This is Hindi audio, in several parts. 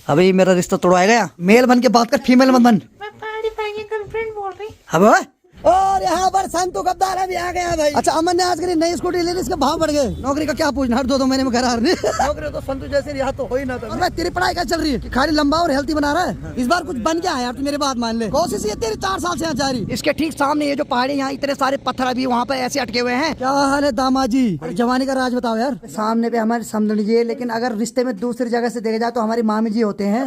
अभी मेरा रिश्ता तोड़वाया गया। मेल बन के बात कर, फीमेल मत बन। मैं पहाड़ी भाई की गर्लफ्रेंड बोल रही। अब और यहाँ पर संतू गद्दार भी आ गया भाई। अच्छा, अमन ने आज करी नई स्कूटी ले ली, इसके भाव बढ़ गए। नौकरी का क्या पूछना, हर 2-2 महीने में घर आ रही। नौकरी तो संतू जैसे यहाँ तो हो ही ना। और मैं तेरी पढ़ाई क्या चल रही है कि खाली लंबा और हेल्थी बना रहा है? इस बार कुछ बन गया है यार, तू मेरी बात मान ले। कोशिश ये तेरी 4 साल से यहाँ जा रही। इसके ठीक सामने ये जो पहाड़ी, यहाँ इतने सारे पत्थर अभी वहाँ पे ऐसे अटके हुए हैं। क्या हाल है दामाजी? जवानी का राज बताओ यार। सामने पे हमारी समझ जी है, लेकिन अगर रिश्ते में दूसरी जगह से देखा जाए तो हमारी मामी जी होते हैं।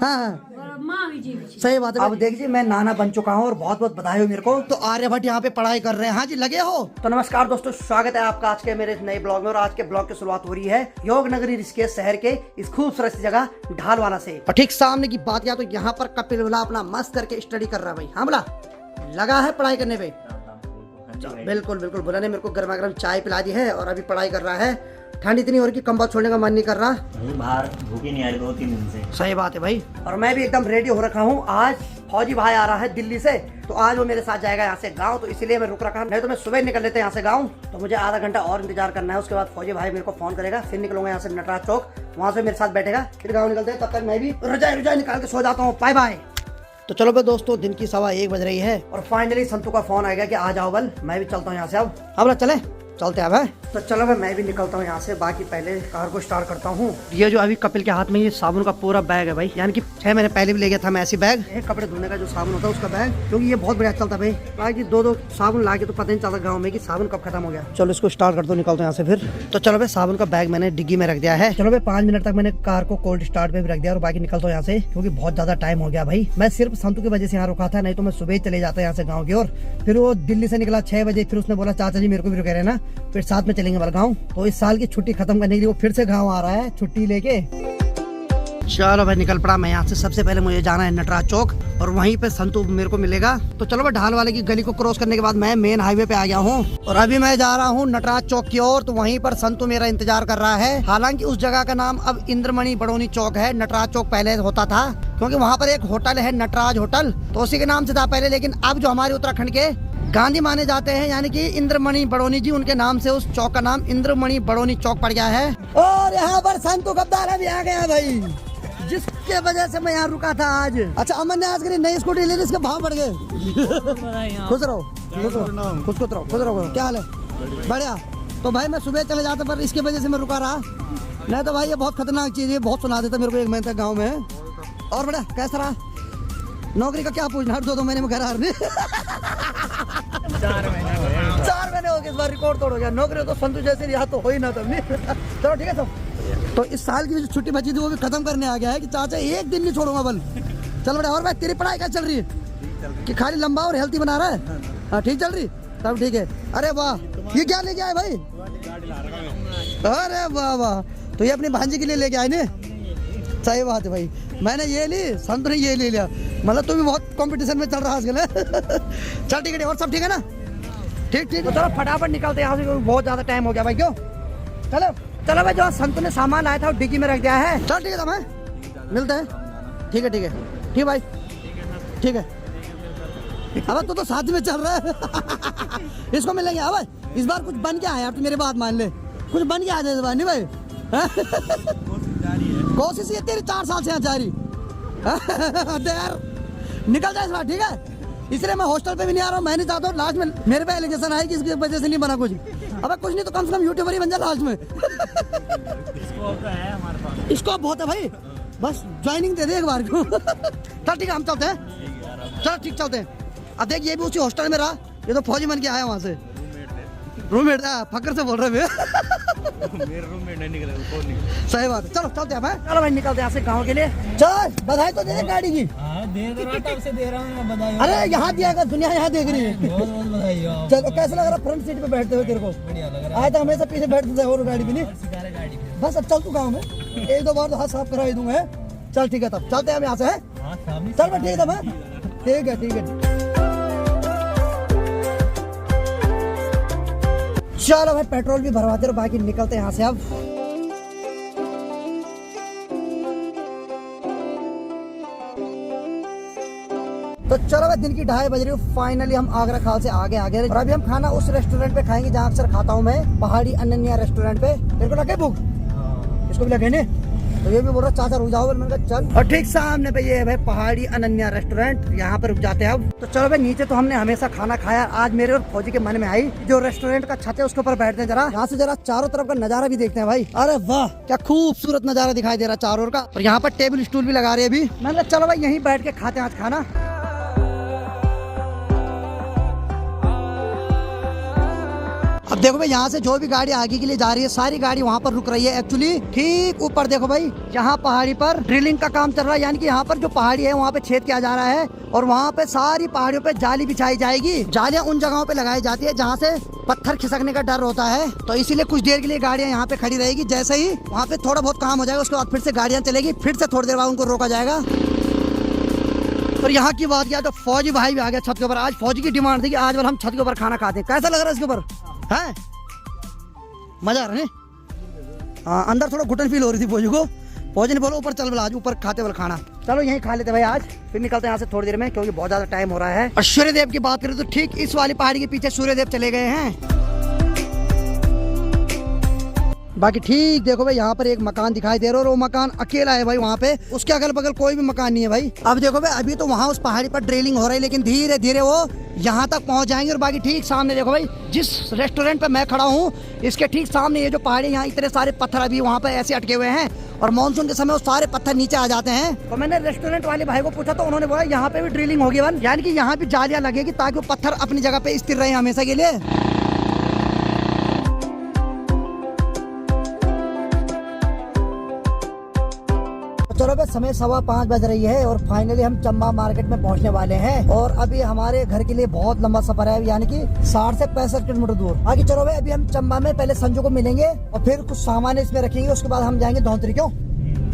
हाँ सही बात है। अब देखिए मैं नाना बन चुका हूँ और बहुत बहुत बधाई हो मेरे को। तो आर्यभट्ट यहाँ पे पढ़ाई कर रहे हैं। हाँ जी, लगे हो? तो नमस्कार दोस्तों, स्वागत है आपका आज के मेरे इस नए ब्लॉग में। और आज के ब्लॉग की शुरुआत हो रही है योग नगरी ऋषिकेश शहर के इस खूबसूरत सी जगह ढालवाना से। और ठीक सामने की बात किया तो यहाँ पर कपिल बोला अपना मस्त करके स्टडी कर रहा है भाई। हाँ बोला लगा है पढ़ाई करने पे। बिल्कुल बिल्कुल बोला ने मेरे को गर्मा गर्म चाय पिला दी है और अभी पढ़ाई कर रहा है। ठंड इतनी हो रही कि कंबल छोड़ने का मन नहीं कर रहा। बाहर भूखी नहीं आ रही 2-3 दिन से। सही बात है भाई। और मैं भी एकदम रेडी हो रखा हूँ। आज फौजी भाई आ रहा है दिल्ली से, तो आज वो मेरे साथ जाएगा यहाँ से गांव, तो इसलिए मैं रुक रखा। नहीं तो मैं सुबह निकल लेते यहाँ से गांव, तो मुझे आधा घंटा और इंतजार करना है। उसके बाद फौजी भाई मेरे को फोन करेगा, फिर निकलूंगा यहाँ से नटराज चौक, वहाँ से मेरे साथ बैठेगा, फिर गाँव निकलते हैं। तब तक मैं भी रजाई निकाल के सो जाता हूँ। Bye bye. तो चलो भाई दोस्तों, दिन की 1:15 बज रही है और फाइनली संतू का फोन आ गया कि आ जाओ बल। मैं भी चलता हूँ यहाँ से। अब चले चलते हैं भाई। तो चलो भाई मैं भी निकलता हूँ यहाँ से। बाकी पहले कार को स्टार्ट करता हूँ। ये जो अभी कपिल के हाथ में ये साबुन का पूरा बैग है भाई, यानी कि 6 महीने पहले भी ले गया था मैं ऐसी बैग। ये कपड़े धोने का जो साबुन होता है उसका बैग, क्योंकि ये बहुत बढ़िया चलता है भाई। कि 2-2 साबुन ला के तो पता नहीं चलता गाँव में कि साबुन कब खत्म हो गया। चलो इसको स्टार्ट कर दो, निकलते हैं यहाँ से फिर। तो चलो भाई साबुन का बैग मैंने डिग्गी में रख दिया है। चलो भाई 5 मिनट तक मैंने कार को कोल्ड स्टार्ट पे भी रख दिया और बाकी निकलता हूँ यहाँ से, क्योंकि बहुत ज्यादा टाइम हो गया भाई। मैं सिर्फ संतू की वजह से यहाँ रुका था, नहीं तो मैं सुबह चले जाता यहाँ से गाँव की ओर। फिर वो दिल्ली से निकला 6 बजे, फिर उसने बोला चाचा जी मेरे को भी रुके रहना, फिर साथ में चलेंगे गाँव। तो इस साल की छुट्टी खत्म करने के लिए वो फिर से गाँव आ रहा है छुट्टी लेके। चलो भाई निकल पड़ा मैं यहाँ से। सबसे पहले मुझे जाना है नटराज चौक और वहीं पे संतू मेरे को मिलेगा। तो चलो भाई ढाल वाले की गली को क्रॉस करने के बाद मैं मेन हाईवे पे आ गया हूँ और अभी मैं जा रहा हूँ नटराज चौक की ओर। तो वहीं पर संतू मेरा इंतजार कर रहा है। हालांकि उस जगह का नाम अब इंद्रमणि बड़ौनी चौक है। नटराज चौक पहले होता था, क्योंकि वहाँ पर एक होटल है नटराज होटल, तो उसी के नाम से था पहले। लेकिन अब जो हमारे उत्तराखंड के गांधी माने जाते हैं, यानी कि इंद्रमणि बड़ौनी जी, उनके नाम से उस चौक का नाम इंद्रमणि बड़ौनी चौक पड़ गया है। और यहाँ पर संतू गद्दार भी आ गया भाई, जिसके वजह से मैं यहाँ रुका था आज। अच्छा, अमन ने आज करी नई स्कूटी ले ली, इसके भाव बढ़ गए। खुश रहो खुश रहो। क्या हाल है? बढ़िया। तो भाई मैं सुबह चले जाता, पर इसकी वजह से मैं रुका रहा। नहीं तो भाई ये बहुत खतरनाक चीज है, बहुत सुना देता मेरे को 1 महीने तक गाँव में। और बड़ा कैसा रहा? नौकरी का क्या पूछना, हर 2-2 महीने में घर आ रही। 4 महीने हो गए, इस बार रिकॉर्ड तोड़ हो गया। नौकरी तो संतू जैसे यहाँ तो हो ही ना तब। चलो ठीक है सब। तो इस साल की जो छुट्टी बची थी वो भी खत्म करने आ गया है कि चाचा 1 दिन नहीं छोड़ूंगा बल। चल बड़ा। और भाई तेरी पढ़ाई क्या चल रही है कि खाली लंबा और हेल्थी बना रहा है? हाँ ठीक चल रही, तब ठीक है। अरे वाह, ये क्या लेके आए भाई? अरे वाह वाह, तो ये अपनी भांजी के लिए लेके आए ने। सही बात है भाई। मैंने ये ली, संतू ने ये ले लिया। मतलब तू भी बहुत कंपटीशन में चल रहा है आजकल। चल ठीक है। और सब ठीक है ना? ठीक। तो चलो फटाफट निकलते हैं यहाँ से, क्योंकि बहुत ज्यादा टाइम हो गया भाई। क्यों? चलो भाई, जो संतू ने सामान लाया था वो डिग्गी में रख दिया है। चल ठीक है भाई, मिलते हैं। ठीक है भाई, ठीक है। अब तो साथ में चल रहा है। इसको मिलेंगे। अब इस बार कुछ बन के आया यार, तू मेरी बात मान ले। कुछ बन के आ जाए इस बार। नहीं भाई कोशिश ये तेरी 4 साल से यहाँ जारी। यार निकल जाए इस बार, ठीक है? इसलिए मैं हॉस्टल पे भी नहीं आ रहा हूँ। मैं नहीं चाहता हूँ लास्ट में मेरे पे एलिगेशन आए कि इसकी वजह से नहीं बना कुछ। अबे कुछ नहीं तो कम से कम यूट्यूबर ही बन जाए लास्ट में। इसको बहुत है भाई, बस ज्वाइनिंग दे दे एक बार को। चल ठीक है, हम चलते हैं। चलो ठीक चलते हैं। अब देख, ये भी उसी हॉस्टल में रहा, ये तो फौजी बन के आया वहाँ से। रूममेट फकर से बोल रहे थे। मेरे रूममेट नहीं निकला, कौन निकला? सही बात है। चलो चलते हैं भाई। चलो भाई निकलते हैं यहाँ से गाँव के लिए। चल बधाई तो दे दे गाड़ी की। दे रहा हूँ बधाई। अरे यहाँ दिया कर, दुनिया यहाँ देख रही है। बहुत बधाई हो। चलो कैसा लग रहा फ्रंट सीट पे बैठते हुए तेरे को? बढ़िया लग रहा आया था हमेशा पीछे बैठते थे और गाड़ी भी नहीं। है। गाड़ी बस अब चल तू गाँव में 1-2 बार तो हाथ साफ करा ही दूंगा। चल ठीक है, तब चलते हैं हम यहाँ से। चल भाई ठीक है, ठीक है। चलो भाई पेट्रोल भी भरवाते रहो, बाकी निकलते हैं यहाँ से अब। तो चलो भाई दिन की 2:30 बज रही है। फाइनली हम आगरा खाल से आगे और अभी हम खाना उस रेस्टोरेंट पे खाएंगे जहाँ अक्सर खाता हूँ मैं, पहाड़ी अनन्या रेस्टोरेंट पे। तेरे को लगे भूख? इसको भी लगे नहीं? तो ये भी बोल रहा चाचा रुक जाओ, मैंने कहा चल। और ठीक सामने पे ये है भाई पहाड़ी अनन्या रेस्टोरेंट, यहाँ पे रुक जाते हैं अब। तो चलो भाई नीचे तो हमने हमेशा खाना खाया, आज मेरे और फौजी के मन में आई जो रेस्टोरेंट का छत है उसके ऊपर बैठते हैं, जरा यहाँ से जरा चारों तरफ का नजारा भी देखते हैं भाई। अरे वाह क्या खूबसूरत नजारा दिखाई दे रहा है चारों ओर का। और यहाँ पर टेबल स्टूल भी लगा रहे हैं अभी। मैंने कहा चलो भाई यहीं बैठ के खाते हैं आज खाना। अब देखो भाई यहाँ से जो भी गाड़ी आगे के लिए जा रही है सारी गाड़ी वहाँ पर रुक रही है। एक्चुअली ठीक ऊपर देखो भाई यहाँ पहाड़ी पर ड्रिलिंग का काम चल रहा है, यानी कि यहाँ पर जो पहाड़ी है वहाँ पे छेद किया जा रहा है और वहाँ पे सारी पहाड़ियों पे जाली बिछाई जाएगी। जालियाँ उन जगहों पे लगाई जाती है जहाँ से पत्थर खिसकने का डर होता है, तो इसीलिए कुछ देर के लिए गाड़ियाँ यहाँ पे खड़ी रहेगी। जैसे ही वहाँ पे थोड़ा बहुत काम हो जाएगा उसके बाद फिर से गाड़ियाँ चलेगी, फिर से थोड़ी देर बाद उनको रोका जाएगा। और यहाँ की बात किया तो फौजी भाई भी आ गया छत के ऊपर। आज फौजी की डिमांड थी कि आज हम छत के ऊपर खाना खाते हैं। कैसा लग रहा है इसके ऊपर है? मजा आ रहा है। हाँ अंदर थोड़ा घुटन फील हो रही थी फौजी को। फौजी ने बोला ऊपर चल बोला आज ऊपर खाते बोल खाना। चलो यहीं खा लेते भाई आज, फिर निकलते हैं यहाँ से थोड़ी देर में क्योंकि बहुत ज्यादा टाइम हो रहा है। और सूर्यदेव की बात करें तो ठीक इस वाली पहाड़ी के पीछे सूर्यदेव चले गए हैं। बाकी ठीक देखो भाई यहाँ पर एक मकान दिखाई दे रहा है और वो मकान अकेला है भाई, वहाँ पे उसके अगल बगल कोई भी मकान नहीं है भाई। अब देखो भाई अभी तो वहाँ उस पहाड़ी पर ड्रिलिंग हो रही है लेकिन धीरे धीरे वो यहाँ तक पहुँच जाएंगे। और बाकी ठीक सामने देखो भाई जिस रेस्टोरेंट पे मैं खड़ा हूँ इसके ठीक सामने ये जो पहाड़ी, यहाँ इतने सारे पत्थर अभी वहाँ पे ऐसे अटके हुए हैं और मानसून के समय वो सारे पत्थर नीचे आ जाते हैं। तो मैंने रेस्टोरेंट वाले भाई को पूछा तो उन्होंने बोला यहाँ पे भी ड्रिलिंग होगी वन, यानी कि यहाँ भी जालियाँ लगेगी ताकि वो पत्थर अपनी जगह पे स्थिर रहे हमेशा के लिए। चलो भाई समय 5:15 बज रही है और फाइनली हम चंबा मार्केट में पहुंचने वाले हैं। और अभी हमारे घर के लिए बहुत लंबा सफर है, यानी कि 60 से 65 किलोमीटर दूर। बाकी चलो भाई अभी हम चंबा में पहले संजू को मिलेंगे और फिर कुछ सामान इसमें रखेंगे, उसके बाद हम जाएंगे धौंतरी। क्यों?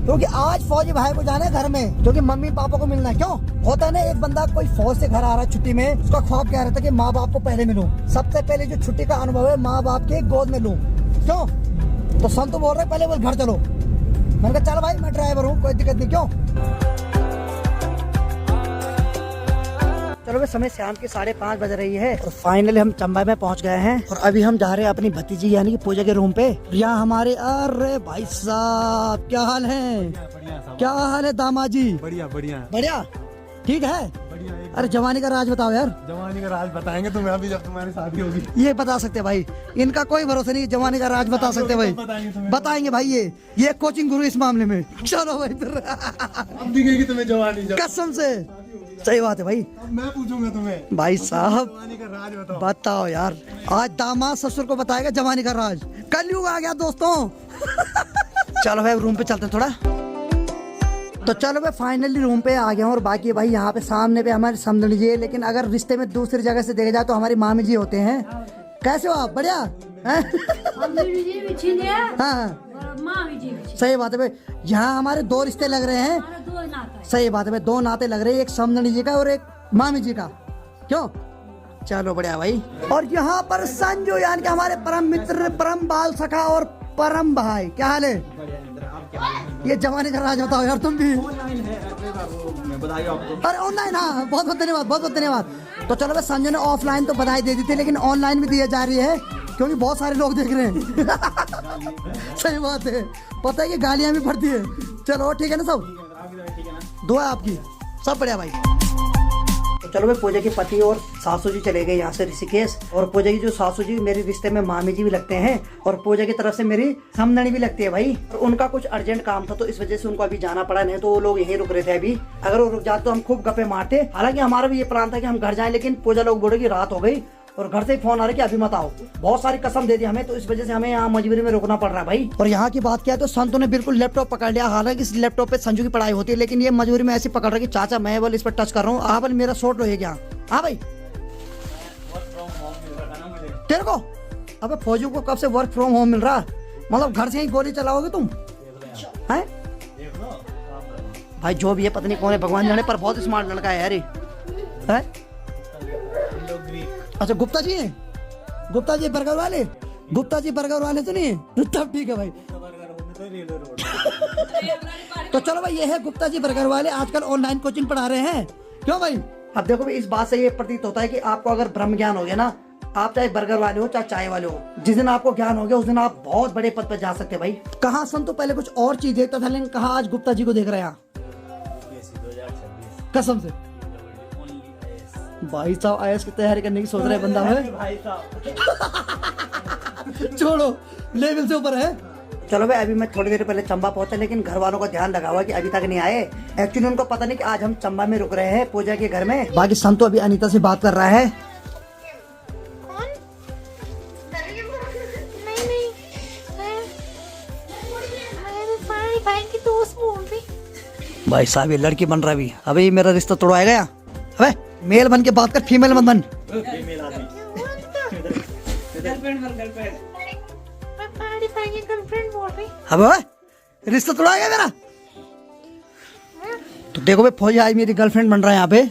क्योंकि आज फौजी भाई को जाना है घर में, क्योंकि मम्मी पापा को मिलना है। क्यों होता है ना एक बंदा कोई फौज से घर आ रहा है छुट्टी में, उसका ख्वाब क्या रहता है कि माँ बाप को पहले मिलूं। सबसे पहले जो छुट्टी का अनुभव है माँ बाप के गोद में लूं। क्यों? तो संतु बोल रहे पहले बोल घर चलो। मैंने कहा चल भाई मैं ड्राइवर हूँ कोई दिक्कत नहीं। क्यों? चलो भाई समय शाम के 5:30 बज रही है और फाइनली हम चंबा में पहुंच गए हैं और अभी हम जा रहे हैं अपनी भतीजी यानी कि पूजा के रूम पे। यहाँ हमारे अरे भाई साहब क्या हाल है? क्या हाल है दामाजी? बढ़िया बढ़िया बढ़िया ठीक है। बढ़िया। अरे जवानी का राज बताओ यार। जवानी का राज बताएंगे तुम्हें अभी जब तुम्हारी शादी होगी। ये बता सकते भाई, इनका कोई भरोसा नहीं। जवानी का राज बता सकते भाई, बताएंगे भाई। ये कोचिंग गुरु इस मामले में। चलो भाई फिर अब दिखेगी तुम्हें जवानी कसम से। सही बात है भाई। अब मैं पूछूंगा तुम्हें भाई साहब जवानी का राज बताओ। बताओ यार, आज दामाद ससुर को बताएगा जवानी का राज। कलयुग आ गया दोस्तों। चलो भाई रूम पे चलते हैं थोड़ा। तो चलो भाई फाइनली रूम पे आ गया हूँ और बाकी भाई यहाँ पे सामने पे हमारी समझनी जी है, लेकिन अगर रिश्ते में दूसरी जगह से देखा जाए तो हमारी मामी जी होते हैं। कैसे हो आप? बढ़िया हाँ सही बात है भाई। यहाँ हमारे 2 रिश्ते लग रहे हैं। सही बात है भाई, 2 नाते लग रहे हैं, एक समझनी जी का और एक मामी जी का। क्यों? चलो बढ़िया भाई। और यहाँ पर संजू यानी कि हमारे परम मित्र, परम बाल सखा और परम भाई। क्या हाल है? ये जवानी का राज बताओ यार तुम भी। अरे ऑनलाइन हाँ बहुत बहुत धन्यवाद, बहुत बहुत धन्यवाद। तो चलो भाई संजय ने ऑफलाइन तो बधाई दे दी थी लेकिन ऑनलाइन भी दी जा रही है क्योंकि बहुत सारे लोग देख रहे हैं। सही बात है, पता है कि गालियां भी पड़ती है। चलो ठीक है ना सब? दुआ आपकी, सब बढ़िया भाई। तो चलो भाई पूजा के पति और सासू जी चले गए यहाँ से ऋषिकेश। और पूजा की जो सासू जी मेरे रिश्ते में मामी जी भी लगते हैं और पूजा की तरफ से मेरी समधनी भी लगती है भाई। और उनका कुछ अर्जेंट काम था तो इस वजह से उनको अभी जाना पड़ा, नहीं तो वो लोग यहीं रुक रहे थे। अभी अगर वो रुक जाते तो हम खूब गप्पे मारते। हालांकि हमारा भी ये प्लान था कि हम घर जाएं, लेकिन पूजा लोग बोले कि रात हो गई और घर से फोन आ रहा कि अभी मत आओ। बहुत सारी कसम दे दी हमें, तो इस वजह से हमें यहाँ मजबूरी में रुकना पड़ रहा है भाई। और यहाँ की बात किया तो संतों ने बिल्कुल लैपटॉप पकड़ लिया। हालांकि इस लैपटॉप पे संजू की पढ़ाई होती है, लेकिन ये मजबूरी में ऐसी पकड़ रहा कि चाचा मैं बोल इस पर टच कर रहा हूँ। हाँ बोल मेरा शॉर्ट लो क्या? हाँ भाई तेरे को अब फौजी को कब से वर्क फ्रॉम होम मिल रहा? मतलब घर से ही गोली चलाओगे तुम? हैं भाई जो भी है पता नहीं कौन है भगवान जाने, पर बहुत स्मार्ट लड़का है यार ये। अच्छा गुप्ता जी हैं? गुप्ता जी बर्गर वाले? गुप्ता जी बर्गर वाले तो नहीं है? तब ठीक है भाई। तो चलो भाई ये है गुप्ता जी बर्गर वाले, आजकल ऑनलाइन कोचिंग पढ़ा रहे हैं। क्यों भाई? अब देखो भाई इस बात से ये प्रतीत होता है कि आपको अगर ब्रह्म ज्ञान हो गया ना आप चाहे बर्गर वाले हो चाहे चाय वाले हो, जिस दिन आपको ज्ञान हो गया उस दिन आप बहुत बड़े पद पर जा सकते हैं भाई। कहाँ संतु पहले कुछ और चीज देखता था, लेकिन कहा आज गुप्ता जी को देख रहे हैं यहाँ। कसम से भाई साहब IAS की तैयारी करने की सोच रहे हैं बंदा है भाई साहब। छोड़ो, लेवल से ऊपर है। चलो भाई, अभी मैं थोड़ी देर पहले चंबा पहुंचा, लेकिन घर वालों का ध्यान लगा हुआ कि अभी तक नहीं आए। एक्चुअली उनको पता नहीं कि आज हम चंबा में रुक रहे हैं पूजा के घर में। बाकी संतु अभी अनीता से बात कर रहा है। कौन? नहीं मैं पानी भाई की दोस्त बोल रही। भाई साहब ये लड़की बन रहा अभी, अभी मेरा रिश्ता तोड़वाया गया। अबे मेल बन के बात कर, फीमेल मत बन। गर्लफ्रेंड बोल रही। अब रिश्ता तोड़ा गया मेरा। तो देखो भाई, फौजी आज मेरी गर्लफ्रेंड बन रहा है यहाँ पे।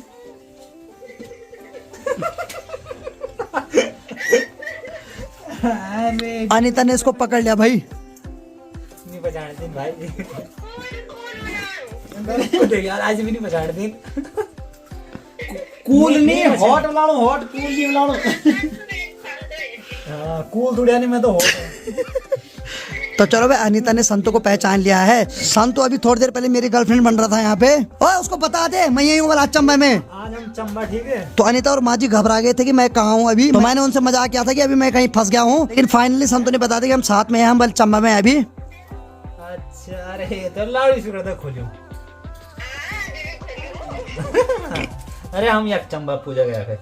अनीता ने इसको पकड़ लिया भाई। नहीं बचाने दिन भाई। यार आज भी नहीं बचाने दिन। कूल नहीं, हॉट बनाओ, हॉट कूल नहीं बनाओ। कूल थोड़ा नहीं, मैं तो हॉट। तो चलो भाई, अनीता ने संतु को पहचान लिया है। संतु अभी थोड़ी देर पहले मेरी गर्लफ्रेंड बन रहा था यहाँ पे। ओए उसको बता दे मैं यही हूँ चंबा में। आज हम चंबा, ठीक है। तो अनीता और माँ जी घबरा गए थे कि मैं कहाँ हूँ अभी। तो मैंने उनसे मजाक किया था कि अभी मैं कहीं फंस गया हूँ, लेकिन फाइनली संतु ने बता दिया कि हम साथ में हैं, हम बल चंबा में अभी। अच्छा, अरे तो लाउड स्पीकर खोलो। अरे हम यार चंबा पूजा गया थे,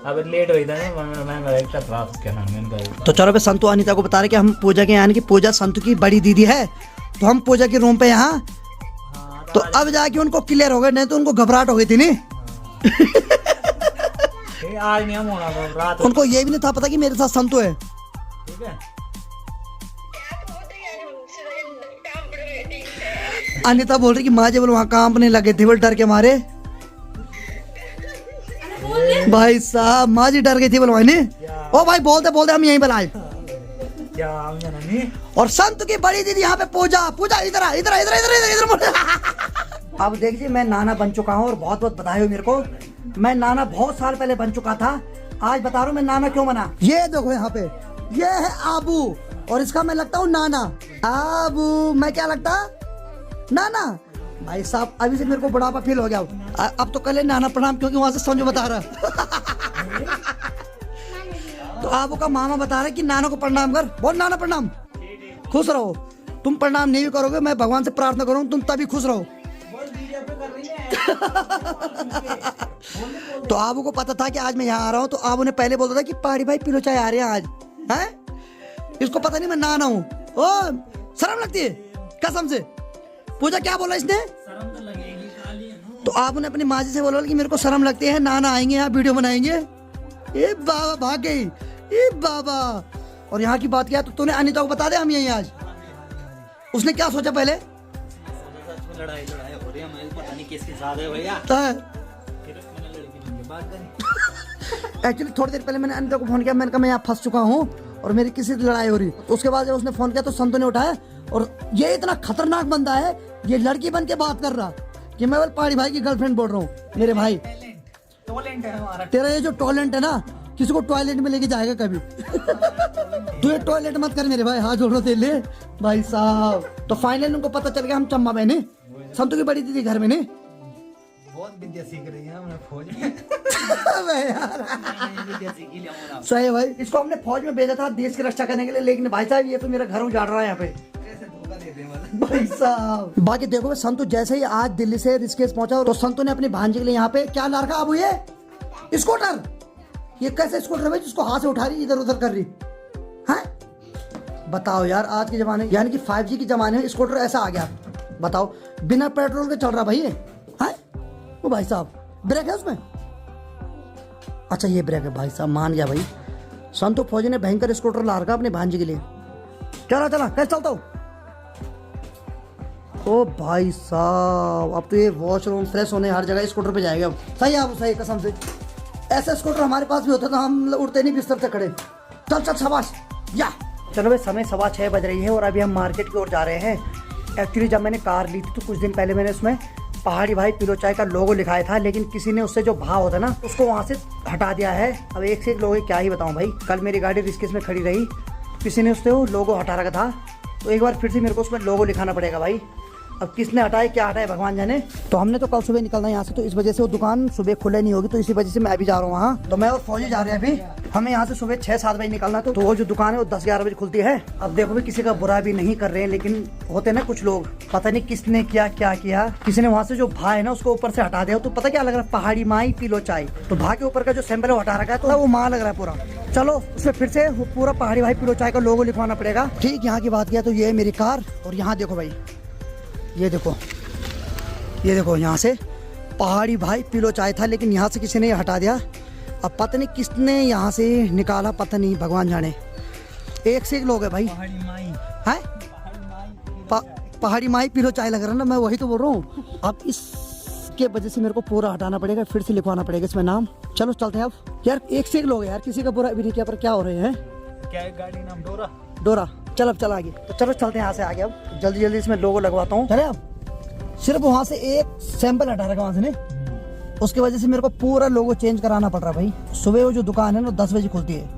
अब लेट हुई था ना, मैं एक रात क्या नाम है इनका। तो चलो भाई, संतु अनीता को बता रहे कि हम पूजा के यानी कि पूजा संतु की बड़ी दीदी है, तो हम पूजा के रूम पे यहाँ। तो अब जाके उनको क्लियर हो गए, नहीं तो उनको घबराहट हो गई थी नहीं। आज नहीं हम होना था रात। उनको ये भी नहीं था पता कि मेरे साथ संतु है। ठीक है। अनीता बोल रही कि माँ जी बोल वहाँ कांपने लगे थे, बोल डर के मारे। भाई साहब माँ जी डर गई थी बोल भाई। ओ भाई बोलते बोलते हम यहीं बनाए। क्या नहीं? और संत की बड़ी दीदी यहाँ पे पूजा पूजा इधर इधर इधर इधर इधर। अब देखिए मैं नाना बन चुका हूँ और बहुत बहुत बधाई हो मेरे को। मैं नाना बहुत साल पहले बन चुका था, आज बता रहा हूँ मैं नाना क्यों बना। ये देखो यहाँ पे, ये है आबू और इसका मैं लगता हूँ नाना। आबू मैं क्या लगता, नाना। भाई साहब अभी से मेरे को बुढ़ापा फील हो गया। अब तो कल नाना प्रणाम, क्योंकि वहां से समझो बता रहा। तो आबू का मामा बता रहा है कि नाना को प्रणाम कर, बोल नाना प्रणाम, खुश रहो। तुम प्रणाम नहीं भी करोगे, मैं भगवान से प्रार्थना करूँ तुम तभी खुश रहो। तो आबू को पता था कि आज मैं यहाँ आ रहा हूँ, तो आबू ने पहले बोला था कि पहाड़ी भाई पीलो चाय आ रहे हैं आज हैं। इसको पता नहीं मैं नाना हूँ। ओ शर्म लगती है कसम से। पूजा क्या बोला इसने, शर्म तो लगेगी खाली है ना। तो आपने अपनी माँ जी से बोला कि मेरे को शर्म लगती है, नाना आएंगे यहाँ वीडियो बनाएंगे। ए बाबा भाग गई, ए बाबा। और यहाँ की बात किया तो तूने अनीता को बता दे हम यहीं आज। उसने क्या सोचा पहले, लड़ाई हो रही है, मुझे पता नहीं किसके साथ है भैया। एक्चुअली थोड़ी देर पहले मैंने अनीता को फोन किया, मैंने कहा मैं यहाँ फंस चुका हूँ और मेरी किसी से लड़ाई हो रही। तो उसके बाद जब उसने फोन किया तो संतु ने उठाया, और ये इतना खतरनाक बंदा है, ये लड़की बन के बात कर रहा कि मैं बल पहाड़ी भाई की गर्लफ्रेंड बोल रहा हूँ। मेरे भाई टैलेंट है हमारा। तेरा ये जो टैलेंट है ना, किसी को टॉयलेट में लेके जाएगा कभी। तू ये टॉयलेट मत कर मेरे भाई, हाथ जोड़ रहे ले भाई साहब। तो फाइनली उनको पता चल गया हम चंबा में नहीं, संतु की बड़ी दीदी घर में नहीं। बहुत विद्या सीख रही है हमने फौज में। विद्या सीखी लिया हमारा। सही है भाई, इसको हमने फौज में भेजा था देश की रक्षा करने के लिए, लेकिन भाई साहब ये तो मेरा घर उजाड़ रहा है यहाँ पे भाई साहब। बाकी देखो संतु जैसे ही आज दिल्ली से ऋषिकेश पहुंचा, तो संतु ने अपनी भांजी के लिए यहाँ पे क्या ला रखा अब ये स्कूटर। ये कैसे स्कूटर है जिसको हाथ से उठा रही इधर उधर कर रही है। बताओ यार, आज के जमाने यानी कि 5G के जमाने में स्कूटर ऐसा आ गया। बताओ बिना पेट्रोल के चल रहा भाई ये है। वो भाई साहब ब्रेक है उसमें, अच्छा ये ब्रेक है। भाई साहब मान गया भाई, संतु फौजी ने भयंकर स्कूटर ला रखा अपनी भांजी के लिए। चला चला कैसे चलता हूँ। ओ भाई साहब अब तो ये वॉशरूम फ्रेश होने हर जगह स्कूटर पे जाएगा। सही है, सही कसम से। ऐसा स्कूटर हमारे पास भी होता था, हम उड़ते नहीं बिस्तर से खड़े। चल चल शाबाश या। चलो भाई समय 6:15 बज रही है और अभी हम मार्केट की ओर जा रहे हैं। एक्चुअली जब मैंने कार ली थी तो कुछ दिन पहले मैंने उसमें पहाड़ी भाई पिलो चाय का लोगो लिखाया था, लेकिन किसी ने उससे जो भाव होता है ना उसको वहाँ से हटा दिया है। अब एक से एक लोग क्या ही बताऊँ भाई। कल मेरी गाड़ी रिस्केस में खड़ी रही, किसी ने उससे वो लोगो हटा रखा था, तो एक बार फिर से मेरे को उसमें लोगो लिखाना पड़ेगा भाई। अब किसने हटाए क्या हटाए भगवान जाने। तो हमने तो कल सुबह निकलना है यहाँ से, तो इस वजह से वो दुकान सुबह खुले नहीं होगी, तो इसी वजह से मैं अभी जा रहा हूँ वहाँ। तो मैं और फौजी जा रहे हैं अभी। हमें यहाँ से सुबह 6-7 बजे निकलना, तो वो जो दुकान है वो 10-11 बजे खुलती है। अब देखो भी किसी का बुरा भी नहीं कर रहे हैं, लेकिन होते ना कुछ लोग, पता नहीं किसने क्या किया। किसी ने वहाँ से जो भा है ना उसको ऊपर से हटा दिया। तो पता क्या लग रहा है, पहाड़ी माई पिलो चाय। तो भा के ऊपर का जो सैंपल है वो हटा रखा है, तो वो माँ लग रहा है पूरा। चलो उसमें फिर से वो पूरा पहाड़ी भाई पिलो चाय का लोगो लिखवाना पड़ेगा। ठीक, यहाँ की बात किया तो ये है मेरी कार, और यहाँ देखो भाई, ये देखो यहाँ से पहाड़ी भाई पिलो चाय था, लेकिन यहाँ से किसी ने हटा दिया। अब पता नहीं किसने यहाँ से निकाला, पता नहीं भगवान जाने। एक से एक लोग है भाई। पहाड़ी माई पिलो चाय लग रहा है ना, मैं वही तो बोल रहा हूँ। अब इसके वजह से मेरे को पूरा हटाना पड़ेगा, फिर से लिखवाना पड़ेगा इसमें नाम। चलो चलते हैं अब। यार एक से एक लोग है यार, किसी का बुरा भी नहीं किया, पर क्या हो रहे हैं। क्या है गाड़ी नाम? डोरा। चल अब चल आगे, तो चलो चलते हैं यहाँ से आगे। अब जल्दी इसमें लोगो लगवाता हूँ। चले अब सिर्फ वहाँ से एक सैंपल हटा रखा वहाँ से ने, उसकी वजह से मेरे को पूरा लोगो चेंज कराना पड़ रहा भाई। सुबह वो जो दुकान है ना 10 बजे खुलती है,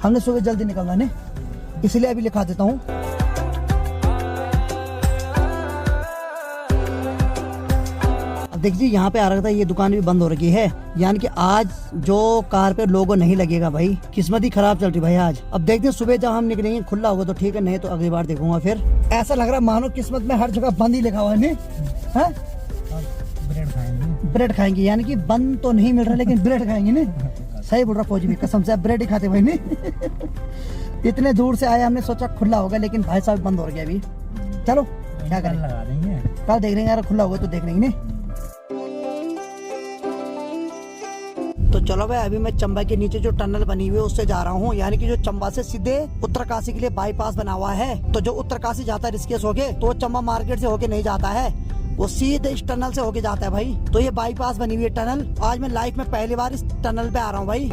हमने सुबह जल्दी निकलना है, इसलिए अभी लिखा देता हूँ। अब देखिए यहाँ पे आ रखा था, ये दुकान भी बंद हो रखी है, यानी कि आज जो कार पे लोगो नहीं लगेगा भाई। किस्मत ही खराब चल रही भाई आज। अब देखते हैं सुबह जब हम निकलेंगे खुला होगा तो ठीक है, नहीं तो अगली बार देखूंगा फिर। ऐसा लग रहा है मानो किस्मत में हर जगह बंद ही लिखा हुआ है। ब्रेड खाएंगे, यानी कि बंद तो नहीं मिल रहा लेकिन ब्रेड खाएंगे ने। सही बोल रहा फौजी भी, कसम से ब्रेड ही खाते भाई ने। इतने दूर से आए, हमने सोचा खुला होगा, लेकिन भाई साहब बंद हो गया अभी। चलो क्या करें, कल देख लेंगे यार, खुला होगा तो देख लेंगे। तो चलो भाई, अभी मैं चंबा के नीचे जो टनल बनी हुई है उससे जा रहा हूँ, यानी कि जो चंबा से सीधे उत्तरकाशी के लिए बाईपास बना हुआ है। तो जो उत्तरकाशी जाता है ऋषिकेश होके, तो वो चंबा मार्केट से होके नहीं जाता है, वो सीधे इस टनल से होके जाता है भाई। तो ये बाईपास बनी हुई है टनल। आज मैं लाइफ में पहली बार इस टनल पे आ रहा हूँ भाई।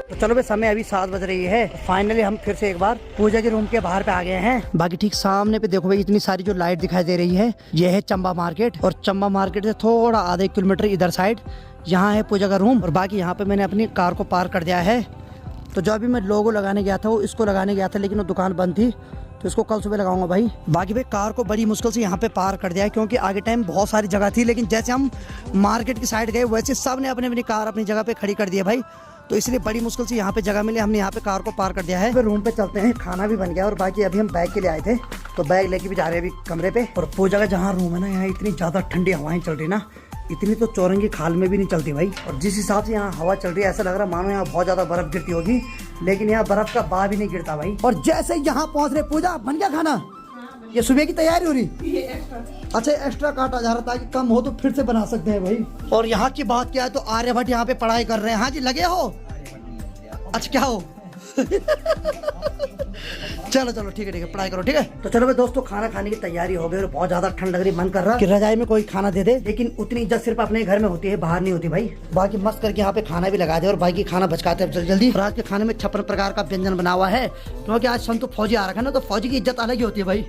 तो चलो भाई, समय अभी 7 बज रही है। फाइनली हम फिर से एक बार पूजा के रूम के बाहर पे आ गए हैं। बाकी ठीक सामने पे देखो भाई, इतनी सारी जो लाइट दिखाई दे रही है, ये है चंबा मार्केट। और चंबा मार्केट से थोड़ा आधे किलोमीटर इधर साइड यहाँ है पूजा का रूम। और बाकी यहाँ पे मैंने अपनी कार को पार्क कर दिया है। तो जो अभी मैं लोगो लगाने गया था वो इसको लगाने गया था, लेकिन वो दुकान बंद थी, तो इसको कल सुबह लगाऊंगा भाई। बाकी भाई कार को बड़ी मुश्किल से यहाँ पे पार्क कर दिया है, क्योंकि आगे टाइम बहुत सारी जगह थी, लेकिन जैसे हम मार्केट की साइड गए वैसे सब ने अपनी अपनी कार अपनी जगह पे खड़ी कर दी है भाई। तो इसलिए बड़ी मुश्किल से यहाँ पे जगह मिली, हमने यहाँ पे कार को पार्क कर दिया है। फिर रूम पे चलते हैं, खाना भी बन गया। और बाकी अभी हम बैग के लिए आए थे, तो बैग लेके भी जा रहे हैं अभी कमरे पे। और पूजा का जहाँ रूम है ना, यहाँ इतनी ज्यादा ठंडी हवाएं चल रही ना, इतनी तो चौरंगी खाल में भी नहीं चलती भाई। और जिस हिसाब से यहाँ हवा चल रही है, ऐसा लग रहा है मानो यहाँ बहुत ज्यादा बर्फ गिरती होगी, लेकिन यहाँ बर्फ का बाह भी नहीं गिरता भाई। और जैसे यहाँ पहुँच रहे, पूजा बन गया खाना, ये सुबह की तैयारी हो रही। अच्छा एक्स्ट्रा काटा जा रहा था ताकि कम हो तो फिर से बना सकते हैं भाई। और यहाँ की बात क्या है, तो आर्यभट्ट यहाँ पे पढ़ाई कर रहे हैं। हाँ जी, लगे हो? अच्छा क्या हो? चलो चलो ठीक है पढ़ाई करो, ठीक है। तो चलो भाई दोस्तों, खाना खाने की तैयारी हो गई और बहुत ज्यादा ठंड लग रही, मन कर रहा कि रजाई में कोई खाना दे दे, लेकिन उतनी इज्जत सिर्फ अपने घर में होती है, बाहर नहीं होती भाई। बाकी मस्त करके यहाँ पे खाना भी लगा दे और बाकी खाना बचकाते हैं जल्दी जल्दी। और आज के खाने में 56 प्रकार का व्यंजन बना हुआ है, क्योंकि आज संतु फौजी आ रखा है ना, तो फौजी की इज्जत अलग ही होती है भाई।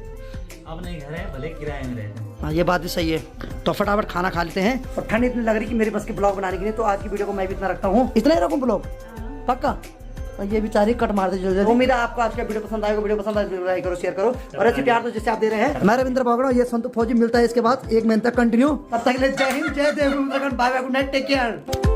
अपने घर है, भले किराए में रहते हैं। हाँ ये बात भी सही है। तो फटाफट खाना खा लेते हैं। और ठंड इतनी लग रही कि मेरे बस के ब्लॉग बनाने के लिए, तो आज की वीडियो को मैं भी इतना रखता हूँ, इतना ही रखूँ ब्लॉग पक्का। और ये बेचारी कट मार दे जल्दी। उम्मीद है आपको आज का वीडियो पसंद आएगा। वीडियो पसंद आए लाइक करो, शेयर करो, और अच्छी प्यार तो जिससे आप दे रहे हैं। मैं रविंद्र भागड़ा, ये संतु फौजी, मिलता है इसके बाद 1 महीने तक कंटिन्यू। तब तक के लिए जय हिंद, जय देव, bye bye, good night, take care.